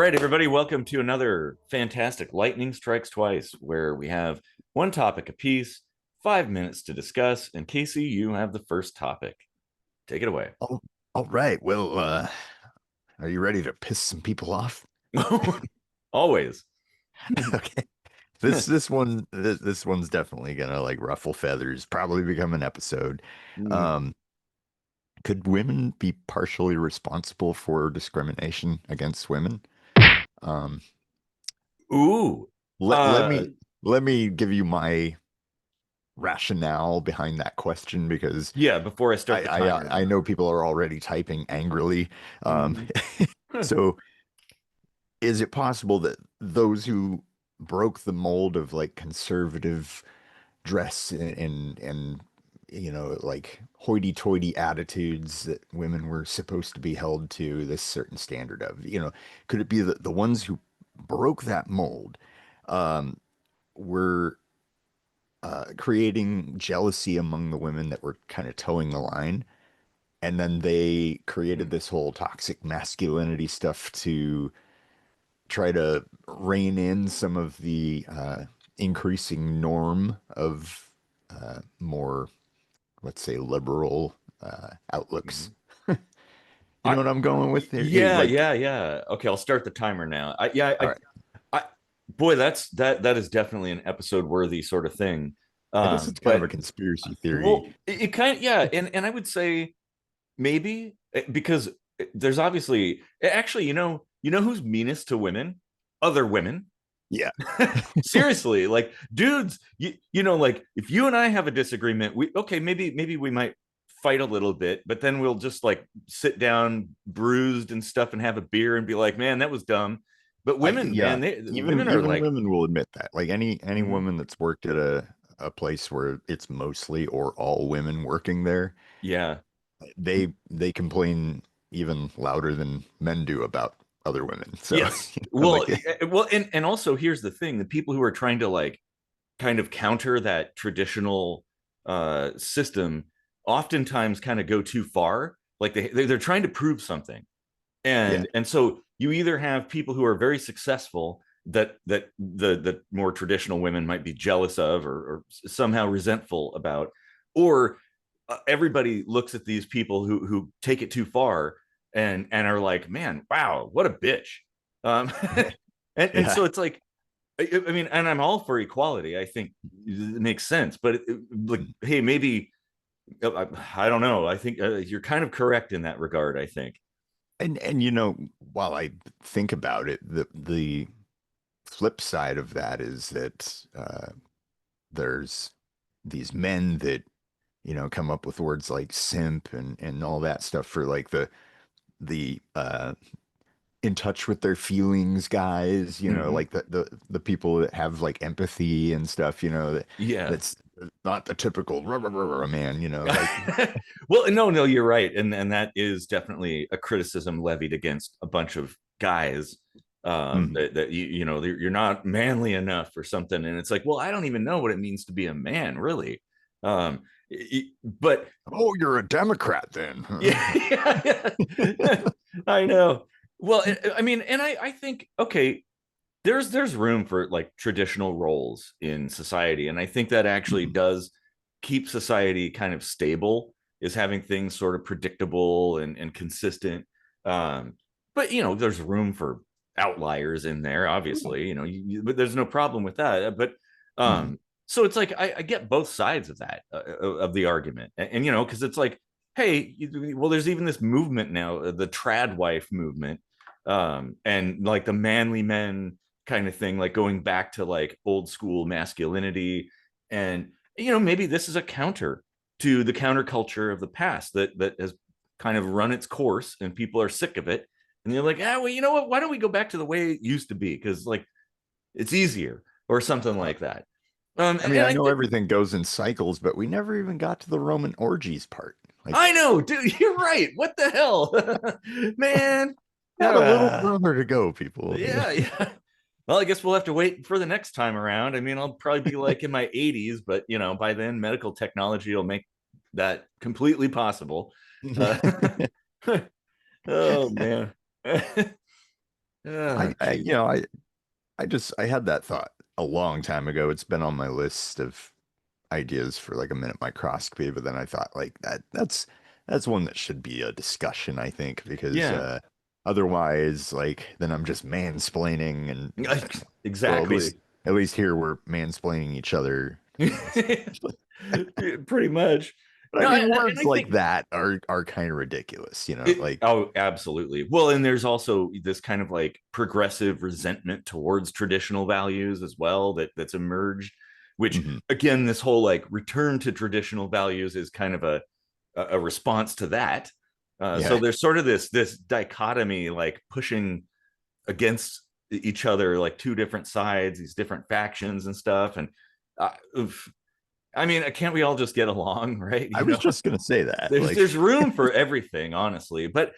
right, everybody, welcome to another fantastic Lightning Strikes Twice, where we have one topic apiece, 5 minutes to discuss. And Casey, you have the first topic. Take it away. Oh, all right. Well, are you ready to piss some people off? Always. Okay. This one's definitely gonna like ruffle feathers, probably become an episode. Mm. Um, could women be partially responsible for discrimination against women? Um, Ooh. let let Uh, me let me give you my rationale behind that question because yeah, before I start I the I, timer, uh, I though. know people are already typing angrily. Um, Mhm. so is it possible that those who broke the mold of like conservative dress and like hoity-toity attitudes that women were supposed to be held to this certain standard of, could it be that the ones who broke that mold um, were creating jealousy among the women that were kind of towing the line, and then they created this whole toxic masculinity stuff to try to rein in some of the increasing norm of more, let's say, liberal outlooks. Mhm. You know what I'm going with there? Yeah, Like, yeah, yeah. Okay, I'll start the timer now. all right, I, boy, that is definitely an episode worthy sort of thing. I guess it's kind of But a conspiracy theory. well, it kind of, yeah, and I would say maybe because there's obviously actually, you know who's meanest to women? Other women. Yeah, Seriously, like dudes, like if you and I have a disagreement, we okay, maybe we might fight a little bit, but then we'll just like sit down bruised and stuff and have a beer and be like, man, that was dumb. But women, yeah. man, women Even are even like, women will admit that. Like any mhm, woman that's worked at a place where it's mostly or all women working there, yeah. they complain even louder than men do about other women. So, Yes. like, Well, and also here's the thing: the people who are trying to like kind of counter that traditional system oftentimes kind of go too far. Like they're trying to prove something, yeah, and so you either have people who are very successful that the more traditional women might be jealous of or somehow resentful about, or everybody looks at these people who take it too far and are like, man, wow, what a bitch. um and yeah. so it's like, I mean, and I'm all for equality. I think it makes sense, but like, hey, maybe I don't know. I think you're kind of correct in that regard. I think. And while I think about it, the flip side of that is that there's these men that come up with words like simp and all that stuff for like the in touch with their feelings guys, Mhm. like the people that have like empathy and stuff, Yeah. that's not the typical rah, rah, rah, rah, man, like Well, no, you're right, and that is definitely a criticism levied against a bunch of guys. mhm. That you're not manly enough or something, and it's like, well, I don't even know what it means to be a man, really. But Oh, you're a Democrat then. yeah, yeah, I know. Well, I mean, and I think, okay, there's room for like traditional roles in society, and I think that actually Mhm. does keep society kind of stable, is having things sort of predictable and consistent. um but there's room for outliers in there, obviously, but there's no problem with that. But Mhm. so it's like I get both sides of that, of the argument, and because it's like, hey, well, there's even this movement now, the trad wife movement, and like the manly men kind of thing, like going back to like old school masculinity. And maybe this is a counter to the counterculture of the past that has kind of run its course and people are sick of it, and they're like, ah, well, you know what, why don't we go back to the way it used to be, because like it's easier or something Uh, like that. I mean, And I I know think, everything goes in cycles, but we never even got to the Roman orgies part. I Like, know, dude, you're right, what the hell. Man. got a little further to go, people. Yeah, yeah. Well, I guess we'll have to wait for the next time around. I mean, I'll probably be like in my 80s, but by then medical technology will make that completely possible. Uh, oh man. Oh, You geez. know, I had that thought a long time ago. It's been on my list of ideas for like a minute microscopy, but then I thought like that's one that should be a discussion, I think, because Yeah. otherwise like then I'm just mansplaining and well Exactly. at least here we're mansplaining each other, you know. Pretty much. But I No, mean and words I like think that are kind of ridiculous, you know, like oh, absolutely. Well, and there's also this kind of like progressive resentment towards traditional values as well that's emerged, which mhm, again, this whole like return to traditional values is kind of a response to that. So yeah. there's sort of this dichotomy, like pushing against each other, like two different sides, these different factions and stuff. And uh, I mean, can't we all just get along, right? I was just gonna say that. There's Like room for everything, honestly, but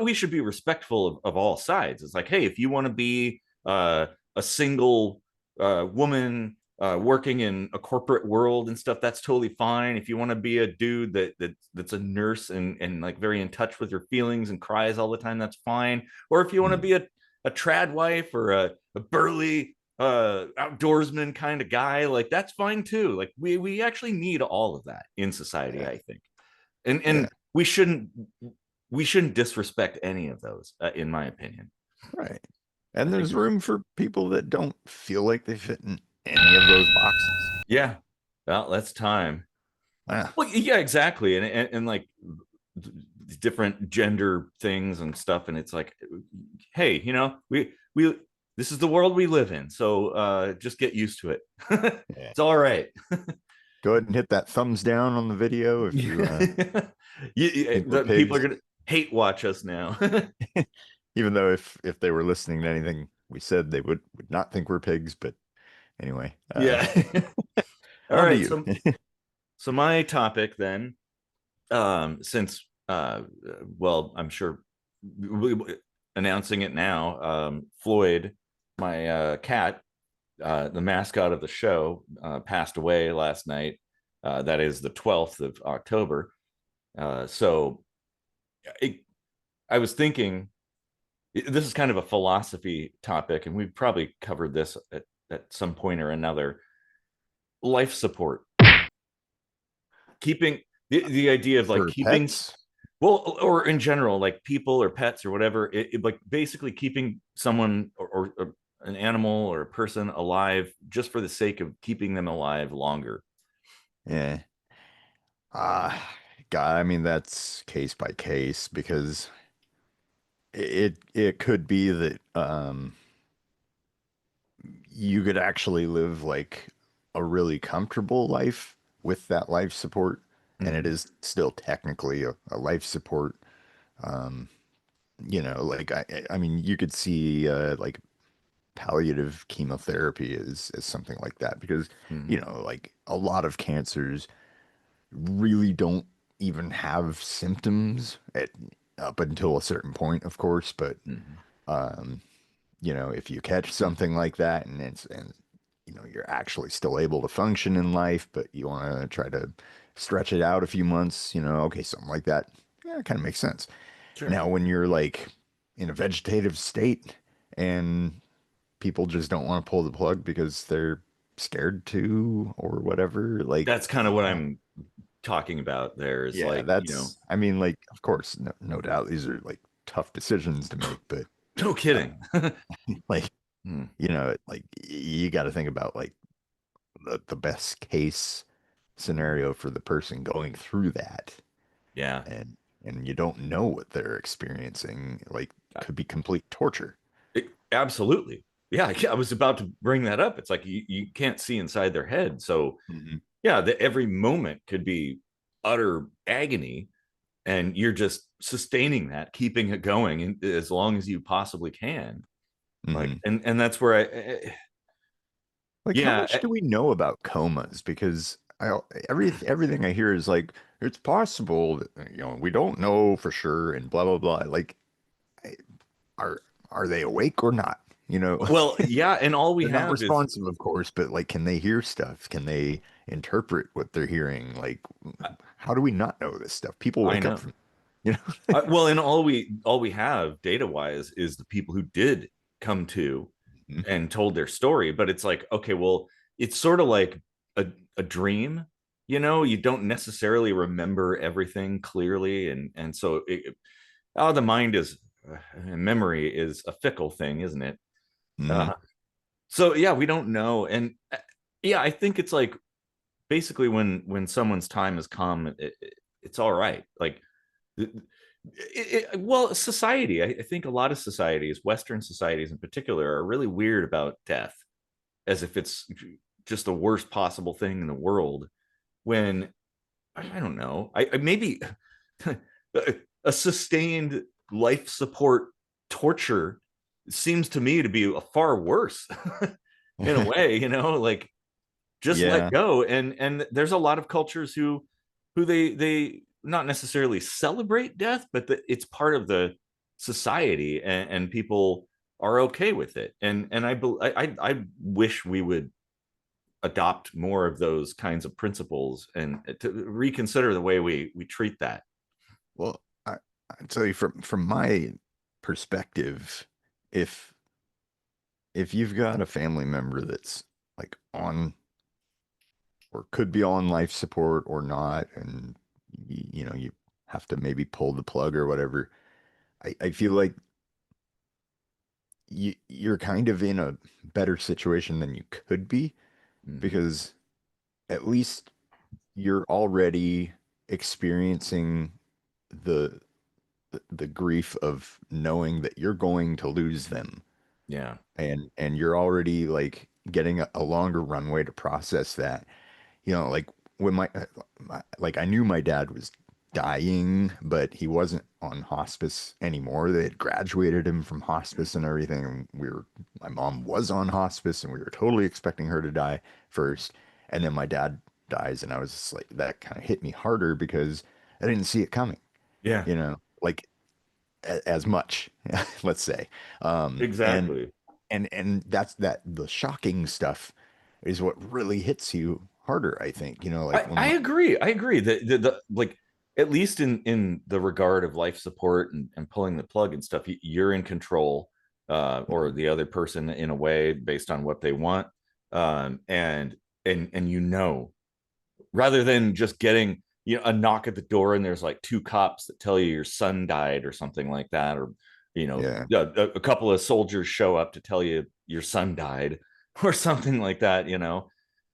we should be respectful of all sides. It's like, hey, if you want to be a single woman working in a corporate world and stuff, that's totally fine. If you want to be a dude that's a nurse and like very in touch with your feelings and cries all the time, that's fine. Or if you want to mm, be a trad wife or a burly outdoorsman kind of guy, like that's fine too. Like we actually need all of that in society, yeah, I think. and yeah, and we shouldn't disrespect any of those, in my opinion. right. I And think there's there's room for people that don't feel like they fit in any of those boxes. yeah, well, that's time. Ah, Well, yeah, exactly. And like different gender things and stuff, and it's like, hey, we this is the world we live in, so just get used to it. yeah. It's all right. Go ahead and hit that thumbs down on the video if you think we're The people are pigs. gonna hate watch us now. Even though if they were listening to anything we said, they would not think we're pigs. But anyway, Yeah. All on to right, you. so my topic then, since well, I'm sure announcing it now, Floyd, my cat, the mascot of the show, passed away last night. That is the 12th of October. So it, I was thinking, this is kind of a philosophy topic, and we've probably covered this at some point or another. Life support, keeping the idea of like For keeping, pets, well, or in general, like people or pets or whatever, like basically keeping someone or an animal or a person alive just for the sake of keeping them alive longer. yeah. God, I mean that's case by case because it could be that you could actually live like a really comfortable life with that life support, and it Mm-hmm. is still technically a life support. Um, you know, like I mean, you could see like palliative chemotherapy as something like that because Mm-hmm. you know, like a lot of cancers really don't even have symptoms up until a certain point, of course, but Mm-hmm. um, you know, if you catch something like that and you know, you're actually still able to function in life, but you want to try to stretch it out a few months, you know, okay, something like that. Yeah, it kind of makes sense. Sure. Now, when you're like in a vegetative state and people just don't want to pull the plug because they're scared to or whatever, like, That's kind of what I'm talking about there, is yeah, like, that's, I mean, like, of course, no doubt these are like tough decisions to make, but no uh, kidding. like, Hmm. you know, like you got to think about like the best case scenario for the person going through that, Yeah. and you don't know what they're experiencing, like could be complete torture. Absolutely. Yeah, I was about to bring that up. It's like you can't see inside their head. So Mhm. yeah, every moment could be utter agony, and you're just sustaining that, keeping it going as long as you possibly can. Like, Mhm. and that's where Like, how yeah, much do we know about comas? Because everything I hear is like it's possible that, you know, we don't know for sure and blah blah blah. Like, I- are they awake or not? You know, well, yeah, and all we they're not have is responsive, of course, but like, can they hear stuff? Can they interpret what they're hearing? Like, how do we not know this stuff? People I wake up know. from, you know, Well, and all we have data wise is the people who did come to Mhm. and told their story. But it's like, okay, well, it's sort of like a dream, you don't necessarily remember everything clearly. And so the mind is memory is a fickle thing, isn't it? Mhm. uh, so yeah, we don't know. And yeah, I think it's like basically when someone's time has come, it's all right. Like well, society, I think a lot of societies, Western societies in particular, are really weird about death, as if it's just the worst possible thing in the world. When I don't know, I maybe a sustained life support torture seems to me to be a far worse in a way, like just let Yeah. go. And there's a lot of cultures who they not necessarily celebrate death, but it's part of the society, and people are okay with it. And I wish we would adopt more of those kinds of principles and to reconsider the way we treat that. Well, I tell you from my perspective, if if you've got a family member that's like on or could be on life support or not, and you know, you have to maybe pull the plug or whatever, I feel like you're kind of in a better situation than you could be Mm-hmm. because at least you're already experiencing the the grief of knowing that you're going to lose them Yeah. and you're already like getting a longer runway to process that. You know, like when like I knew my dad was dying, but he wasn't on hospice anymore. They had graduated him from hospice and everything. And my mom was on hospice and we were totally expecting her to die first. And then my dad dies. And I was just like, that kind of hit me harder because I didn't see it coming, Yeah, you know, like as much, let's say. And exactly. and that's that the shocking stuff is what really hits you harder, I think. You know, like I agree. I agree that the like at least in the regard of life support and pulling the plug and stuff, you're in control, or the other person in a way based on what they want. And rather than just getting a knock at the door and there's like two cops that tell you your son died or something like that, or yeah, a couple of soldiers show up to tell you your son died or something like that.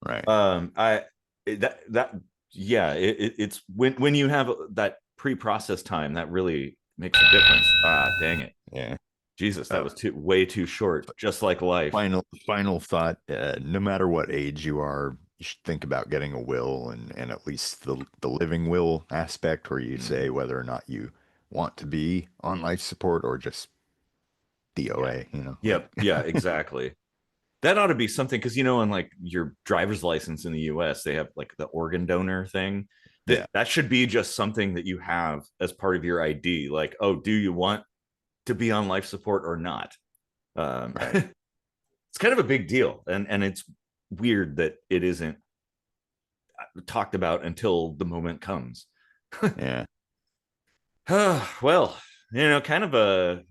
right. I that yeah, it's when you have that pre-process time that really makes a difference. Dang it, Yeah. Jesus, that Uh, was way too short, just like life. final thought, no matter what age you are, you should think about getting a will and at least the living will aspect where you say Mhm. whether or not you want to be on life support or just Yeah, DOA, you know, like yep, yeah, exactly. That ought to be something, because on like your driver's license in the US, they have like the organ donor thing. yeah, That should be just something that you have as part of your ID. Like, oh, do you want to be on life support or not? right. It's kind of a big deal, and it's weird that it isn't talked about until the moment comes. Yeah. Well, kind of a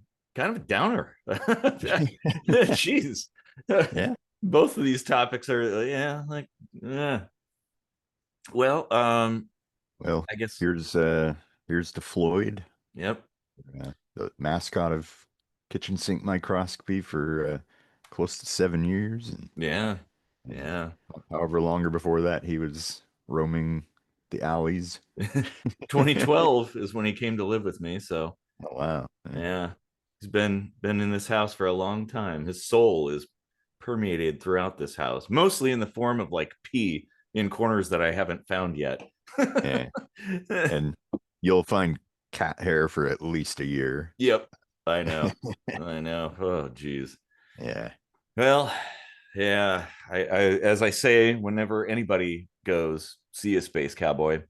downer. Jeez. Yeah. Both of these topics are, yeah, like, yeah. Well, Well, I guess, here's to Floyd, yep, the mascot of kitchen sink microscopy for close to 7 years, yeah, and yeah. however longer before that he was roaming the alleys. 2012 is when he came to live with me, so Oh, wow. Yeah. yeah, he's been in this house for a long time. His soul is permeated throughout this house, mostly in the form of like pee in corners that I haven't found yet. Yeah. And you'll find cat hair for at least a year. Yep, I know, I know. Oh, geez. Yeah. Well, yeah. I as I say, whenever anybody goes, see a space cowboy.